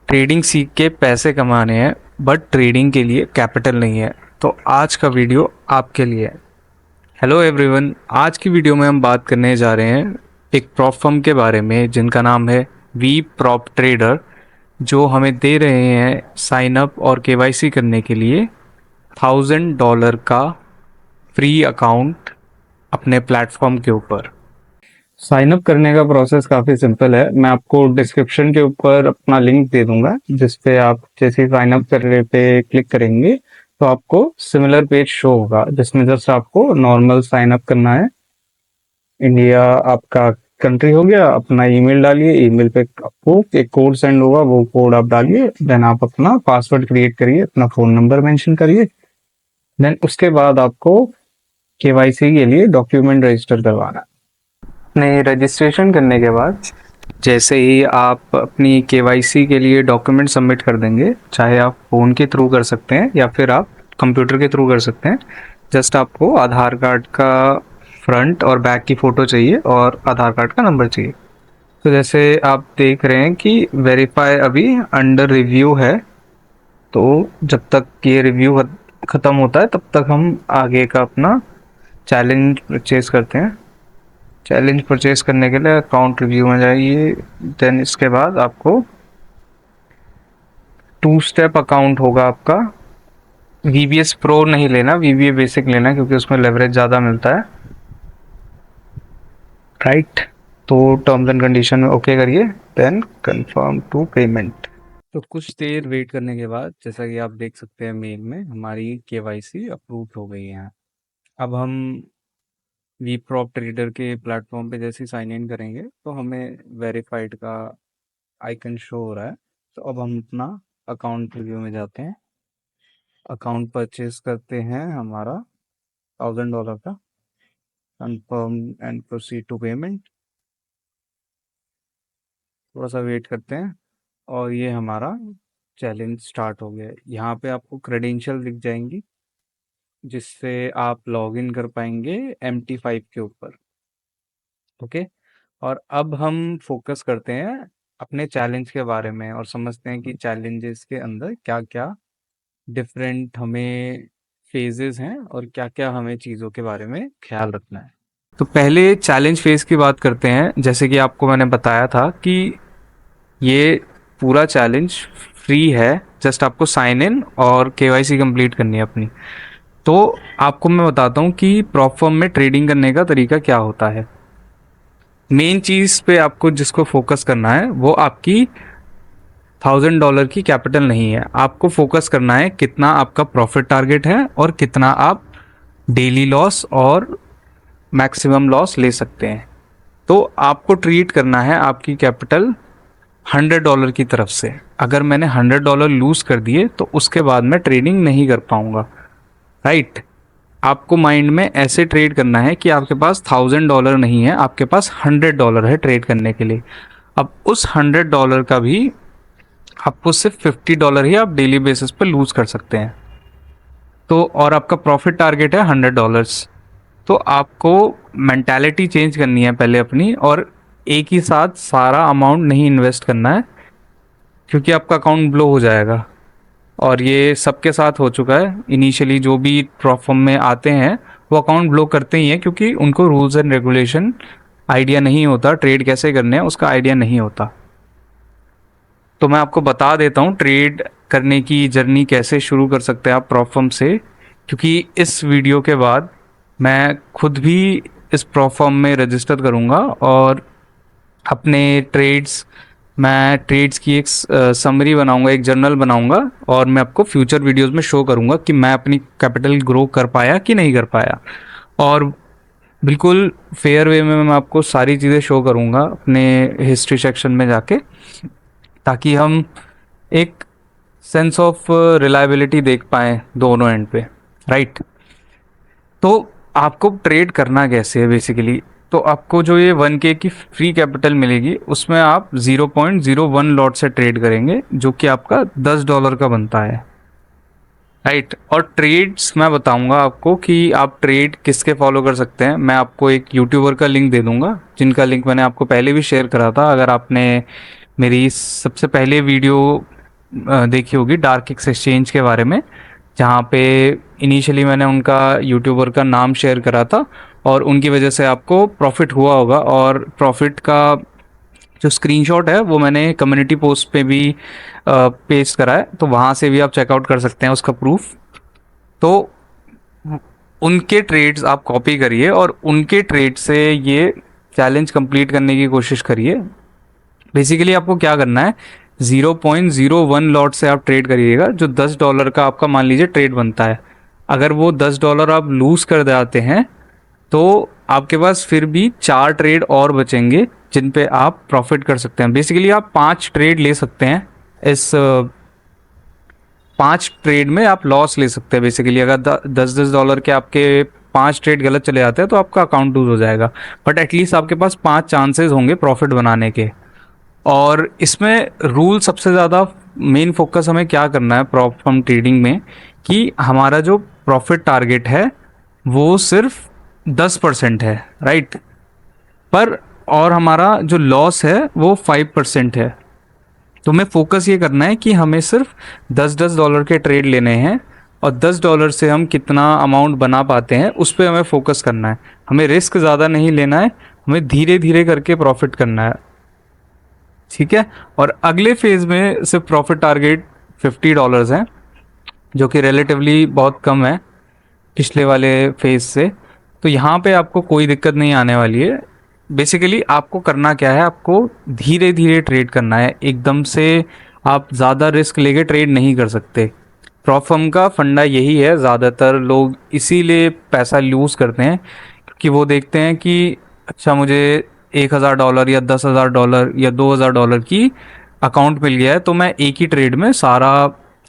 Trading सीख के पैसे कमाने हैं बट ट्रेडिंग के लिए कैपिटल नहीं है। तो आज का वीडियो आपके लिए है। हेलो एवरीवन, आज की वीडियो में हम बात करने जा रहे हैं एक प्रॉप फर्म के बारे में जिनका नाम है वी प्रॉप ट्रेडर, जो हमें दे रहे हैं साइन अप और केवाईसी करने के लिए $1000 का फ्री अकाउंट अपने प्लेटफॉर्म के ऊपर। साइन अप करने का प्रोसेस काफ़ी सिंपल है। मैं आपको डिस्क्रिप्शन के ऊपर अपना लिंक दे दूंगा, जिस पे आप जैसे साइन अप करने पे क्लिक करेंगे तो आपको सिमिलर पेज शो होगा, जिसमें जस्ट आपको नॉर्मल साइन अप करना है। इंडिया आपका कंट्री हो गया, अपना ईमेल डालिए, ईमेल पे आपको एक कोड सेंड होगा, वो कोड आप डालिए, देन आप अपना पासवर्ड क्रिएट करिए, अपना फ़ोन नंबर मेंशन करिए। देन उसके बाद आपको केवाईसी के लिए डॉक्यूमेंट रजिस्टर करवाना है। अपने रजिस्ट्रेशन करने के बाद जैसे ही आप अपनी केवाईसी के लिए डॉक्यूमेंट सबमिट कर देंगे, चाहे आप फ़ोन के थ्रू कर सकते हैं या फिर आप कंप्यूटर के थ्रू कर सकते हैं। जस्ट आपको आधार कार्ड का फ्रंट और बैक की फ़ोटो चाहिए और आधार कार्ड का नंबर चाहिए। तो जैसे आप देख रहे हैं कि वेरीफाई अभी अंडर रिव्यू है, तो जब तक ये रिव्यू ख़त्म होता है तब तक हम आगे का अपना चैलेंज परचेज़ करते हैं। चैलेंज परचेज करने के लिए अकाउंट रिव्यू में जाइए, देन इसके बाद आपको 2 स्टेप अकाउंट होगा आपका। VBS प्रो नहीं लेना, VBA बेसिक लेना, क्योंकि उसमें लेवरेज ज़्यादा मिलता है। राइट, तो टर्म्स एंड कंडीशन में ओके करिए, देन कंफर्म टू पेमेंट। तो कुछ देर वेट करने के बाद जैसा कि आप देख सकते हैं मेल में हमारी केवाईसी अप्रूव हो गई है। अब हम वी प्रॉप ट्रेडर के प्लेटफॉर्म पे जैसे साइन इन करेंगे तो हमें वेरीफाइड का आइकन शो हो रहा है। तो अब हम अपना अकाउंट रिव्यू में जाते हैं, अकाउंट परचेज करते हैं हमारा $1000 का, confirm and proceed to payment. थोड़ा सा वेट करते हैं और ये हमारा चैलेंज स्टार्ट हो गया है। यहाँ पे आपको क्रेडेंशियल दिख जाएंगी जिससे आप लॉगिन कर पाएंगे MT5 के ऊपर। ओके, और अब हम फोकस करते हैं अपने चैलेंज के बारे में और समझते हैं कि चैलेंजेस के अंदर क्या क्या डिफरेंट हमें फेजेस हैं और क्या क्या हमें चीज़ों के बारे में ख्याल रखना है। तो पहले चैलेंज फेज की बात करते हैं। जैसे कि आपको मैंने बताया था कि ये पूरा चैलेंज फ्री है, जस्ट आपको साइन इन और केवाईसी कंप्लीट करनी है अपनी। तो आपको मैं बताता हूँ कि प्रॉप फर्म में ट्रेडिंग करने का तरीका क्या होता है। मेन चीज़ पे आपको जिसको फोकस करना है वो आपकी $1000 की कैपिटल नहीं है। आपको फोकस करना है कितना आपका प्रॉफिट टारगेट है और कितना आप डेली लॉस और मैक्सिमम लॉस ले सकते हैं। तो आपको ट्रीट करना है आपकी कैपिटल $100 की तरफ से। अगर मैंने $100 लूज़ कर दिए तो उसके बाद मैं ट्रेडिंग नहीं कर पाऊंगा। राइट, आपको माइंड में ऐसे ट्रेड करना है कि आपके पास $1000 नहीं है, आपके पास $100 है ट्रेड करने के लिए। अब उस $100 का भी आपको सिर्फ $50 ही आप डेली बेसिस पे लूज कर सकते हैं। तो और आपका प्रॉफिट टारगेट है $100। तो आपको मेंटालिटी चेंज करनी है पहले अपनी, और एक ही साथ सारा अमाउंट नहीं इन्वेस्ट करना है, क्योंकि आपका अकाउंट ब्लो हो जाएगा। और ये सबके साथ हो चुका है। इनिशियली जो भी प्रॉप फर्म में आते हैं वो अकाउंट ब्लो करते ही हैं, क्योंकि उनको रूल्स एंड रेगुलेशन आइडिया नहीं होता, ट्रेड कैसे करने हैं उसका आइडिया नहीं होता। तो मैं आपको बता देता हूँ ट्रेड करने की जर्नी कैसे शुरू कर सकते हैं आप प्रॉप फर्म से, क्योंकि इस वीडियो के बाद मैं खुद भी इस प्रॉप फर्म में रजिस्टर करूँगा और अपने मैं ट्रेड्स की एक समरी बनाऊंगा, एक जर्नल बनाऊंगा, और मैं आपको फ्यूचर वीडियोस में शो करूंगा कि मैं अपनी कैपिटल ग्रो कर पाया कि नहीं कर पाया। और बिल्कुल फेयर वे में मैं आपको सारी चीज़ें शो करूंगा अपने हिस्ट्री सेक्शन में जाके, ताकि हम एक सेंस ऑफ रिलायबिलिटी देख पाएँ दोनों एंड पे। राइट, तो आपको ट्रेड करना कैसे है बेसिकली। तो आपको जो ये 1K की फ्री कैपिटल मिलेगी उसमें आप 0.01 लॉट से ट्रेड करेंगे, जो कि आपका $10 का बनता है। राइट, और ट्रेड्स मैं बताऊंगा आपको कि आप ट्रेड किसके फॉलो कर सकते हैं। मैं आपको एक यूट्यूबर का लिंक दे दूंगा, जिनका लिंक मैंने आपको पहले भी शेयर करा था। अगर आपने मेरी सबसे पहले वीडियो देखी होगी डार्क एक्सचेंज के बारे में, जहाँ पे इनिशियली मैंने उनका यूट्यूबर का नाम शेयर करा था और उनकी वजह से आपको प्रॉफिट हुआ होगा। और प्रॉफिट का जो स्क्रीनशॉट है वो मैंने कम्युनिटी पोस्ट पे भी पेस्ट करा है, तो वहाँ से भी आप चेकआउट कर सकते हैं उसका प्रूफ। तो उनके ट्रेड्स आप कॉपी करिए और उनके ट्रेड से ये चैलेंज कंप्लीट करने की कोशिश करिए। बेसिकली आपको क्या करना है, 0.01 लॉट से आप ट्रेड करिएगा। जो $10 का आपका मान लीजिए ट्रेड बनता है, अगर वो $10 आप लूज कर जाते हैं तो आपके पास फिर भी 4 ट्रेड और बचेंगे जिन पे आप प्रॉफिट कर सकते हैं। बेसिकली आप 5 ट्रेड ले सकते हैं, इस 5 ट्रेड में आप लॉस ले सकते हैं। बेसिकली अगर $10 के आपके 5 ट्रेड गलत चले जाते हैं तो आपका अकाउंट लूज हो जाएगा, बट एटलीस्ट आपके पास 5 चांसेस होंगे प्रॉफिट बनाने के। और इसमें रूल सबसे ज़्यादा मेन फोकस हमें क्या करना है प्रॉप फॉर्म ट्रेडिंग में, कि हमारा जो प्रॉफिट टारगेट है वो सिर्फ 10% है, राइट। पर और हमारा जो लॉस है वो 5% है। तो हमें फोकस ये करना है कि हमें सिर्फ $10 के ट्रेड लेने हैं और $10 से हम कितना अमाउंट बना पाते हैं उस पर हमें फोकस करना है। हमें रिस्क ज़्यादा नहीं लेना है, हमें धीरे धीरे करके प्रॉफिट करना है, ठीक है। और अगले फेज में सिर्फ प्रॉफिट टारगेट $50 है, जो कि रिलेटिवली बहुत कम है पिछले वाले फेज से। तो यहाँ पे आपको कोई दिक्कत नहीं आने वाली है। बेसिकली आपको करना क्या है, आपको धीरे धीरे ट्रेड करना है, एकदम से आप ज़्यादा रिस्क लेके ट्रेड नहीं कर सकते। प्रॉप फर्म का फंडा यही है, ज़्यादातर लोग इसीलिए पैसा लूज़ करते हैं क्योंकि वो देखते हैं कि अच्छा मुझे $1,000 या $10,000 या $2,000 की अकाउंट मिल गया है तो मैं एक ही ट्रेड में सारा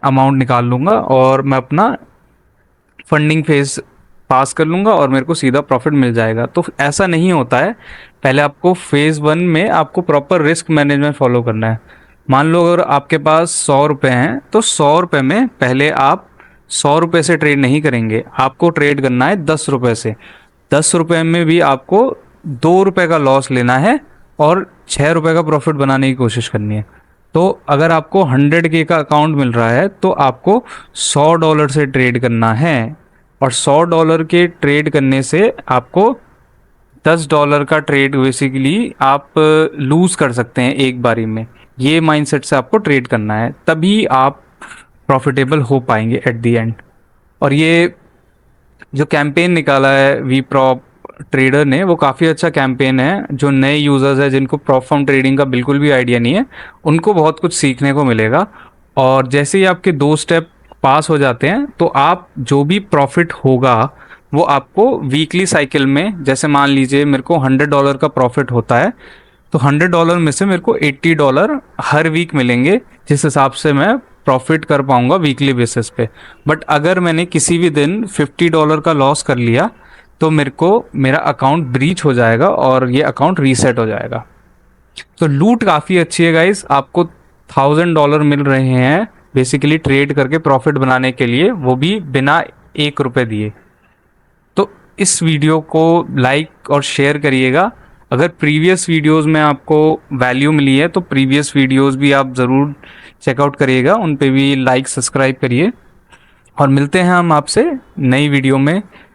अमाउंट निकाल लूँगा और मैं अपना फंडिंग फेज पास कर लूँगा और मेरे को सीधा प्रॉफिट मिल जाएगा। तो ऐसा नहीं होता है। पहले आपको फेज़ 1 में आपको प्रॉपर रिस्क मैनेजमेंट फॉलो करना है। मान लो अगर आपके पास $100 हैं तो $100 में पहले आप $100 से ट्रेड नहीं करेंगे, आपको ट्रेड करना है $10 से। $10 में भी आपको $2 का लॉस लेना है और $6 का प्रॉफिट बनाने की कोशिश करनी है। तो अगर आपको 100K का अकाउंट मिल रहा है तो आपको $100 से ट्रेड करना है और $100 के ट्रेड करने से आपको $10 का ट्रेड बेसिकली आप लूज कर सकते हैं एक बारी में। ये माइंडसेट से आपको ट्रेड करना है, तभी आप प्रॉफिटेबल हो पाएंगे एट द एंड। और ये जो कैंपेन निकाला है वी प्रॉप ट्रेडर ने, वो काफ़ी अच्छा कैंपेन है। जो नए यूज़र्स हैं जिनको प्रॉप फॉर्म ट्रेडिंग का बिल्कुल भी आइडिया नहीं है, उनको बहुत कुछ सीखने को मिलेगा। और जैसे ही आपके 2 स्टेप पास हो जाते हैं तो आप जो भी प्रॉफिट होगा वो आपको वीकली साइकिल में, जैसे मान लीजिए मेरे को $100 का प्रॉफिट होता है तो $100 में से मेरे को $80 हर वीक मिलेंगे, जिस हिसाब से मैं प्रॉफिट कर पाऊंगा वीकली बेसिस पे। बट अगर मैंने किसी भी दिन $50 का लॉस कर लिया तो मेरे को मेरा अकाउंट ब्रीच हो जाएगा और ये अकाउंट रीसेट हो जाएगा। तो लूट काफ़ी अच्छी है गाइस, आपको $1000 मिल रहे हैं बेसिकली ट्रेड करके प्रॉफिट बनाने के लिए, वो भी बिना $1 दिए। तो इस वीडियो को लाइक और शेयर करिएगा। अगर प्रीवियस वीडियोस में आपको वैल्यू मिली है तो प्रीवियस वीडियोस भी आप ज़रूर चेकआउट करिएगा, उन पे भी लाइक सब्सक्राइब करिए। और मिलते हैं हम आपसे नई वीडियो में